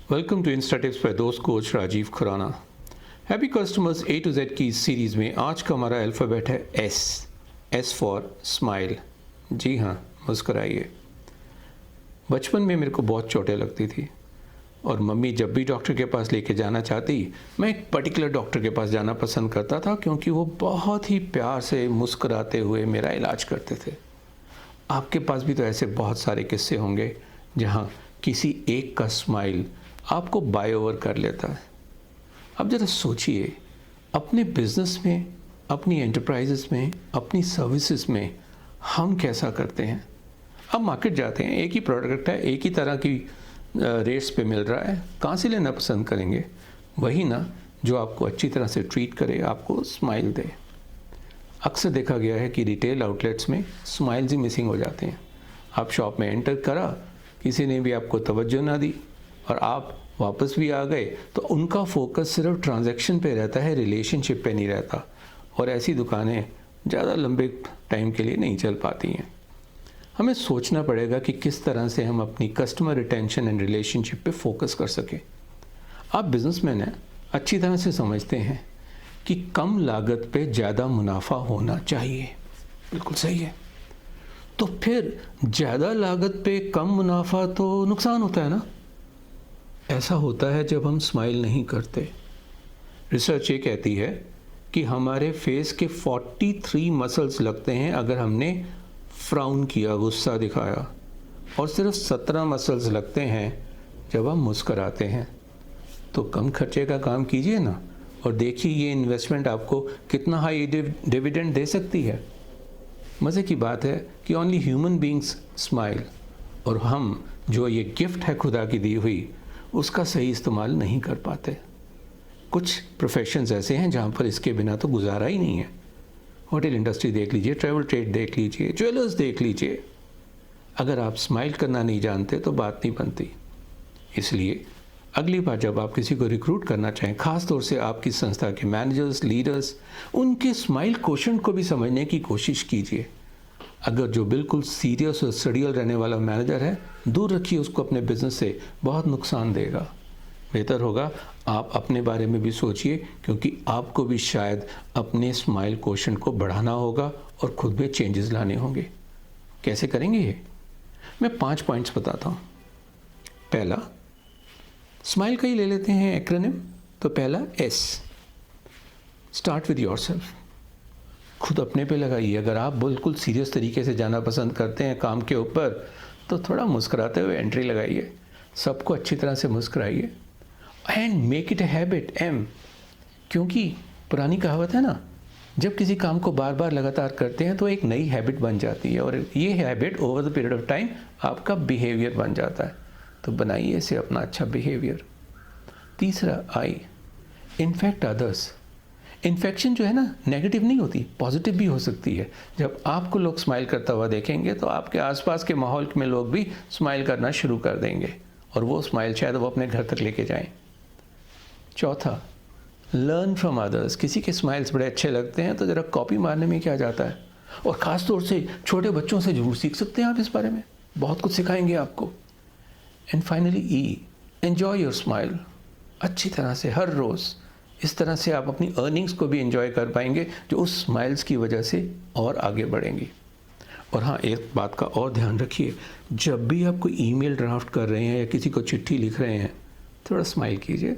Welcome to Insta tips by दोस्त coach Rajiv Khurana. Happy customers A to Z की सीरीज़ में आज का हमारा अल्फ़ाबेट है एस फॉर स्माइल। जी हाँ, मुस्कराइए। बचपन में मेरे को बहुत चोटें लगती थी और मम्मी जब भी डॉक्टर के पास लेके जाना चाहती, मैं एक पर्टिकुलर डॉक्टर के पास जाना पसंद करता था क्योंकि वो बहुत ही प्यार से मुस्कुराते हुए मेरा इलाज करते थे। आपके पास भी तो ऐसे बहुत सारे किस्से होंगे जहाँ किसी एक का स्माइल आपको बाय ओवर कर लेता है। अब ज़रा सोचिए, अपने बिजनेस में, अपनी एंटरप्राइजेस में, अपनी सर्विसेज में हम कैसा करते हैं। अब मार्केट जाते हैं, एक ही प्रोडक्ट है, एक ही तरह की रेट्स पे मिल रहा है, कहाँ से लेना पसंद करेंगे? वही ना जो आपको अच्छी तरह से ट्रीट करे, आपको स्माइल दे। अक्सर देखा गया है कि रिटेल आउटलेट्स में स्माइल्स ही मिसिंग हो जाते हैं। आप शॉप में एंटर करा, किसी ने भी आपको तवज्जो ना दी और आप वापस भी आ गए, तो उनका फोकस सिर्फ ट्रांजैक्शन पे रहता है, रिलेशनशिप पे नहीं रहता। और ऐसी दुकानें ज़्यादा लंबे टाइम के लिए नहीं चल पाती हैं। हमें सोचना पड़ेगा कि किस तरह से हम अपनी कस्टमर रिटेंशन एंड रिलेशनशिप पे फोकस कर सकें। आप बिजनेसमैन हैं, अच्छी तरह से समझते हैं कि कम लागत पे ज़्यादा मुनाफा होना चाहिए। बिल्कुल सही है। तो फिर ज़्यादा लागत पे कम मुनाफा तो नुकसान होता है ना। ऐसा होता है जब हम स्माइल नहीं करते। रिसर्च ये कहती है कि हमारे फेस के 43 मसल्स लगते हैं अगर हमने फ्राउन किया, गुस्सा दिखाया, और सिर्फ 17 मसल्स लगते हैं जब हम मुस्कराते हैं। तो कम खर्चे का काम कीजिए ना और देखिए ये इन्वेस्टमेंट आपको कितना हाई डिविडेंड दे सकती है। मज़े की बात है कि ओनली ह्यूमन बींग्स स्माइल, और हम जो ये गिफ्ट है खुदा की दी हुई, उसका सही इस्तेमाल नहीं कर पाते। कुछ प्रोफेशंस ऐसे हैं जहाँ पर इसके बिना तो गुजारा ही नहीं है। होटल इंडस्ट्री देख लीजिए, ट्रैवल ट्रेड देख लीजिए, ज्वेलर्स देख लीजिए। अगर आप स्माइल करना नहीं जानते तो बात नहीं बनती। इसलिए अगली बार जब आप किसी को रिक्रूट करना चाहें, ख़ास तौर से आपकी संस्था के मैनेजर्स, लीडर्स, उनके स्माइल क्वोशंट को भी समझने की कोशिश कीजिए। अगर जो बिल्कुल सीरियस और सड़ियल रहने वाला मैनेजर है, दूर रखिए उसको अपने बिजनेस से, बहुत नुकसान देगा। बेहतर होगा आप अपने बारे में भी सोचिए, क्योंकि आपको भी शायद अपने स्माइल क्वोशंट को बढ़ाना होगा और खुद में चेंजेस लाने होंगे। कैसे करेंगे ये? मैं 5 पॉइंट्स बताता हूँ। पहला, स्माइल का ही ले लेते हैं एक्रोनिम। तो पहला एस, स्टार्ट विद योरसेल्फ। खुद अपने पे लगाइए। अगर आप बिल्कुल सीरियस तरीके से जाना पसंद करते हैं काम के ऊपर, तो थोड़ा मुस्कुराते हुए एंट्री लगाइए, सबको अच्छी तरह से मुस्कुराइए and make it a habit. क्योंकि पुरानी कहावत है ना, जब किसी काम को बार बार लगातार करते हैं तो एक नई हैबिट बन जाती है और ये habit over the period of time आपका बिहेवियर बन जाता है। तो बनाइए इसे अपना अच्छा बिहेवियर। तीसरा, आई, इन्फेक्ट अदर्स। इन्फेक्शन जो है ना, नेगेटिव नहीं होती, पॉजिटिव भी हो सकती है। जब आपको लोग स्माइल करता हुआ देखेंगे तो आपके आसपास के माहौल में लोग भी स्माइल करना शुरू कर देंगे और वो स्माइल शायद वो अपने घर तक लेके जाएं। चौथा, लर्न फ्रॉम अदर्स। किसी के स्माइल्स बड़े अच्छे लगते हैं तो ज़रा कॉपी मारने में क्या जाता है। और ख़ास तौर से छोटे बच्चों से जरूर सीख सकते हैं आप इस बारे में, बहुत कुछ सिखाएंगे आपको। And finally E, enjoy your smile. अच्छी तरह से हर रोज़, इस तरह से आप अपनी अर्निंग्स को भी एंजॉय कर पाएंगे, जो उस स्माइल्स की वजह से और आगे बढ़ेंगी। और हाँ, एक बात का और ध्यान रखिए, जब भी आप कोई ईमेल ड्राफ्ट कर रहे हैं या किसी को चिट्ठी लिख रहे हैं, थोड़ा स्माइल कीजिए,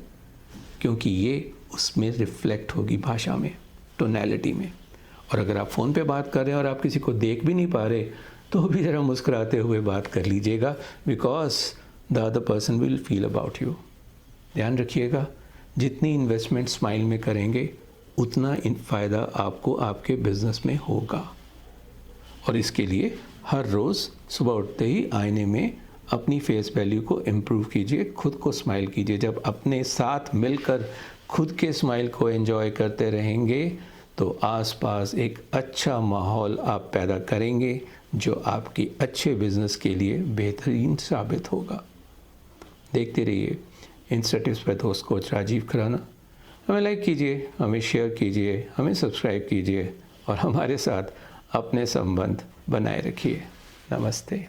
क्योंकि ये उसमें रिफ्लेक्ट होगी भाषा में, टोनैलिटी में। और अगर आप फ़ोन पे बात कर रहे हैं और आप किसी को देख भी नहीं पा रहे, तो भी ज़रा मुस्कुराते हुए बात कर लीजिएगा, because the other person will feel about you. ध्यान रखिएगा, जितनी इन्वेस्टमेंट स्माइल में करेंगे उतना फ़ायदा आपको आपके बिजनेस में होगा। और इसके लिए हर रोज़ सुबह उठते ही आईने में अपनी फेस वैल्यू को इम्प्रूव कीजिए, खुद को स्माइल कीजिए। जब अपने साथ मिलकर खुद के स्माइल को एंजॉय करते रहेंगे तो आसपास एक अच्छा माहौल आप पैदा करेंगे, जो आपकी अच्छे बिजनेस के लिए बेहतरीन साबित होगा। देखते रहिए इंस्टा टिप्स बाय दोस्त कोच राजीव खुराना। हमें लाइक कीजिए, हमें शेयर कीजिए, हमें सब्सक्राइब कीजिए और हमारे साथ अपने संबंध बनाए रखिए। नमस्ते।